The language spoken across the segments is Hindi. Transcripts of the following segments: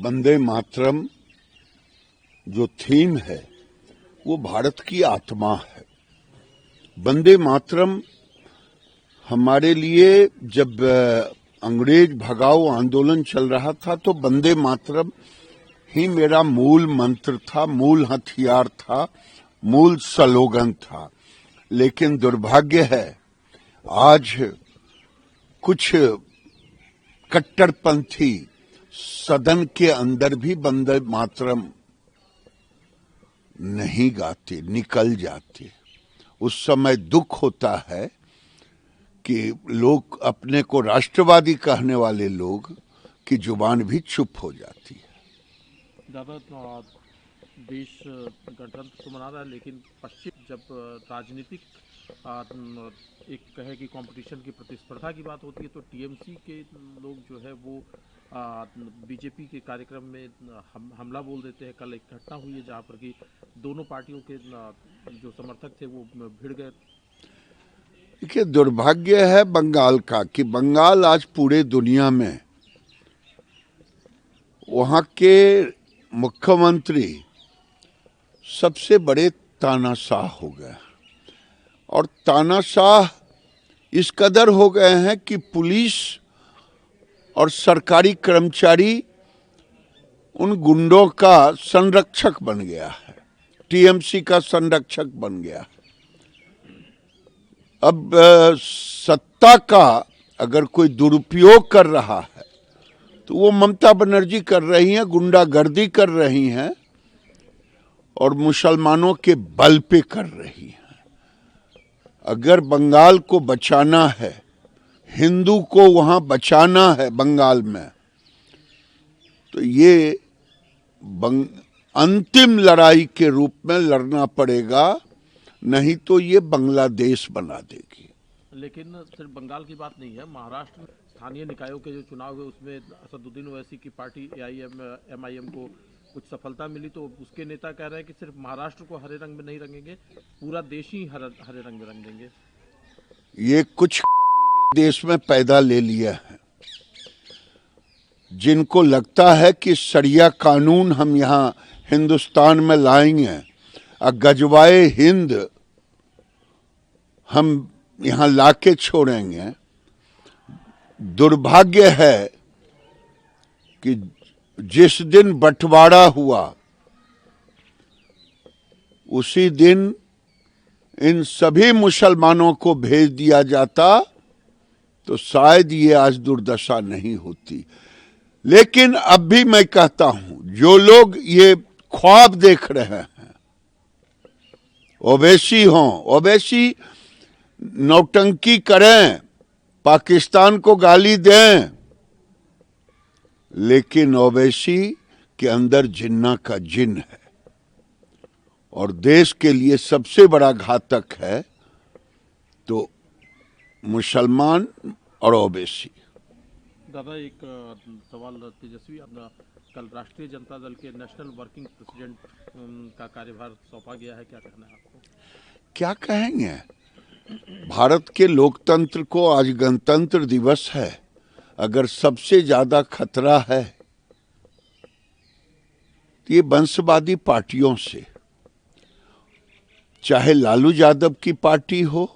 वंदे मातरम जो थीम है वो भारत की आत्मा है। वंदे मातरम हमारे लिए जब अंग्रेज भगाओ आंदोलन चल रहा था तो वंदे मातरम ही मेरा मूल मंत्र था, मूल हथियार था, मूल स्लोगन था। लेकिन दुर्भाग्य है आज कुछ कट्टरपंथी सदन के अंदर भी वंदे मातरम नहीं गाते, निकल जाते। उस समय दुख होता है कि लोग अपने को राष्ट्रवादी कहने वाले लोग की जुबान भी चुप हो जाती है। दादा, देश गणतंत्र तो मना रहा है, लेकिन पश्चिम जब राजनीतिक एक कहे कि कंपटीशन की प्रतिस्पर्धा की बात होती है तो टीएमसी के लोग जो है वो बीजेपी के कार्यक्रम में हमला बोल देते हैं। कल एक घटना हुई है जहां पर कि दोनों पार्टियों के जो समर्थक थे वो भिड़ गए। देखिए, दुर्भाग्य है बंगाल का कि बंगाल आज पूरे दुनिया में वहां के मुख्यमंत्री सबसे बड़े तानाशाह हो गए और तानाशाह इस कदर हो गए हैं कि पुलिस और सरकारी कर्मचारी उन गुंडों का संरक्षक बन गया है, टीएमसी का संरक्षक बन गया है। अब सत्ता का अगर कोई दुरुपयोग कर रहा है तो वो ममता बनर्जी कर रही हैं, गुंडागर्दी कर रही हैं और मुसलमानों के बल पे कर रही हैं। अगर बंगाल को बचाना है, हिंदू को वहां बचाना है बंगाल में, तो ये अंतिम लड़ाई के रूप में लड़ना पड़ेगा, नहीं तो ये बांग्लादेश बना देगी। लेकिन सिर्फ बंगाल की बात नहीं है, महाराष्ट्र में स्थानीय निकायों के जो चुनाव हुए उसमें असदुद्दीन ओवैसी की पार्टी एमआईएम को कुछ सफलता मिली, तो उसके नेता कह रहे हैं कि सिर्फ महाराष्ट्र को हरे रंग में नहीं रंगेंगे, पूरा देश ही हरे रंग में रंग देंगे। ये कुछ देश में पैदा ले लिया है जिनको लगता है कि शरिया कानून हम यहाँ हिंदुस्तान में लाएंगे और गजवाए हिंद हम यहाँ लाके छोड़ेंगे। दुर्भाग्य है कि जिस दिन बंटवारा हुआ उसी दिन इन सभी मुसलमानों को भेज दिया जाता तो शायद ये आज दुर्दशा नहीं होती। लेकिन अब भी मैं कहता हूं, जो लोग ये ख्वाब देख रहे हैं, ओवैसी हों, ओवैसी नौटंकी करें, पाकिस्तान को गाली दें, लेकिन ओवैसी के अंदर जिन्ना का जिन है और देश के लिए सबसे बड़ा घातक है तो मुसलमान और ओवैसी। दादा, एक सवाल तेजस्वी, अपना कल राष्ट्रीय जनता दल के नेशनल वर्किंग प्रेसिडेंट का कार्यभार सौंपा गया है, क्या कहना है आपको? क्या कहेंगे, भारत के लोकतंत्र को आज गणतंत्र दिवस है, अगर सबसे ज्यादा खतरा है तो ये वंशवादी पार्टियों से, चाहे लालू यादव की पार्टी हो,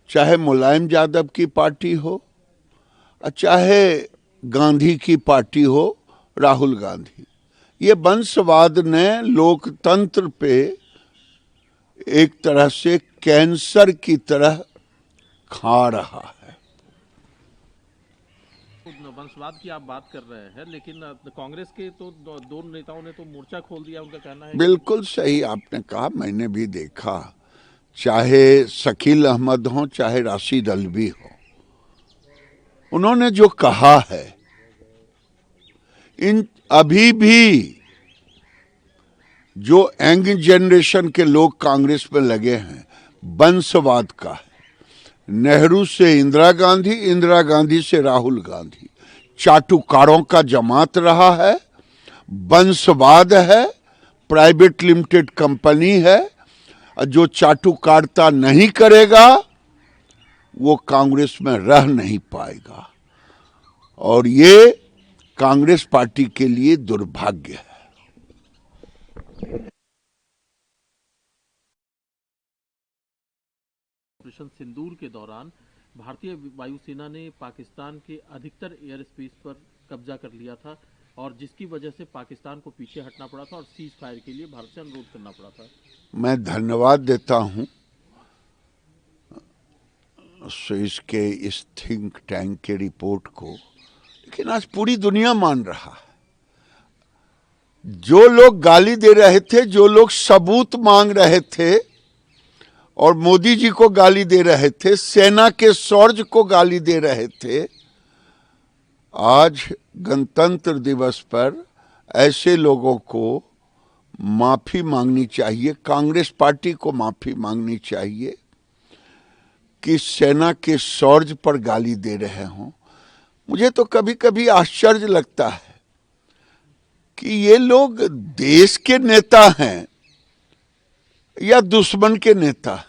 चाहे मुलायम यादव की पार्टी हो, चाहे गांधी की पार्टी हो, राहुल गांधी। ये वंशवाद ने लोकतंत्र पे एक तरह से कैंसर की तरह खा रहा है। वंशवाद की आप बात कर रहे हैं, लेकिन कांग्रेस के तो दो नेताओं ने तो मोर्चा खोल दिया, उनका कहना है। बिल्कुल सही आपने कहा, मैंने भी देखा, चाहे शकील अहमद हो चाहे राशिद अल्वी हो, उन्होंने जो कहा है, इन अभी भी जो यंग जनरेशन के लोग कांग्रेस में लगे हैं, वंशवाद का है। नेहरू से इंदिरा गांधी, इंदिरा गांधी से राहुल गांधी, चाटुकारों का जमात रहा है, वंशवाद है, प्राइवेट लिमिटेड कंपनी है। जो चाटुकारिता नहीं करेगा वो कांग्रेस में रह नहीं पाएगा। और ये कांग्रेस पार्टी के लिए दुर्भाग्य है। ऑपरेशन सिंदूर के दौरान भारतीय वायुसेना ने पाकिस्तान के अधिकतर एयर स्पेस पर कब्जा कर लिया था और जिसकी वजह से पाकिस्तान को पीछे हटना पड़ा था और सीज फायर के लिए भारत से अनुरोध करना पड़ा था। मैं धन्यवाद देता हूं इसके इस थिंक टैंक के रिपोर्ट को, लेकिन आज पूरी दुनिया मान रहा है। जो लोग गाली दे रहे थे, जो लोग सबूत मांग रहे थे और मोदी जी को गाली दे रहे थे, सेना के शौर्य को गाली दे रहे थे, आज गणतंत्र दिवस पर ऐसे लोगों को माफी मांगनी चाहिए। कांग्रेस पार्टी को माफी मांगनी चाहिए कि सेना के शौर्य पर गाली दे रहे हों। मुझे तो कभी कभी आश्चर्य लगता है कि ये लोग देश के नेता हैं या दुश्मन के नेता हैं।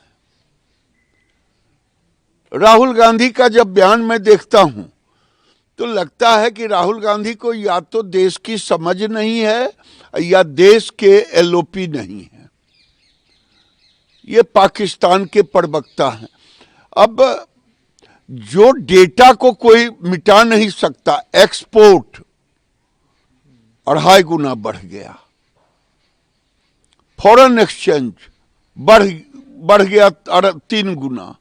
राहुल गांधी का जब बयान मैं देखता हूं तो लगता है कि राहुल गांधी को या तो देश की समझ नहीं है या देश के एलओपी नहीं है। ये पाकिस्तान के प्रवक्ता हैं। अब जो डेटा को कोई मिटा नहीं सकता, एक्सपोर्ट 2.5 गुना बढ़ गया, फॉरेन एक्सचेंज बढ़ गया 3 गुना,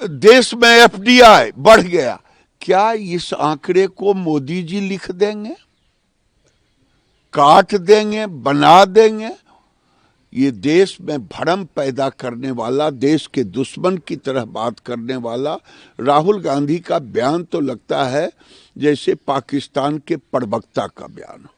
देश में एफडीआई बढ़ गया। क्या इस आंकड़े को मोदी जी लिख देंगे, काट देंगे, बना देंगे? ये देश में भ्रम पैदा करने वाला, देश के दुश्मन की तरह बात करने वाला राहुल गांधी का बयान तो लगता है जैसे पाकिस्तान के प्रवक्ता का बयान हो।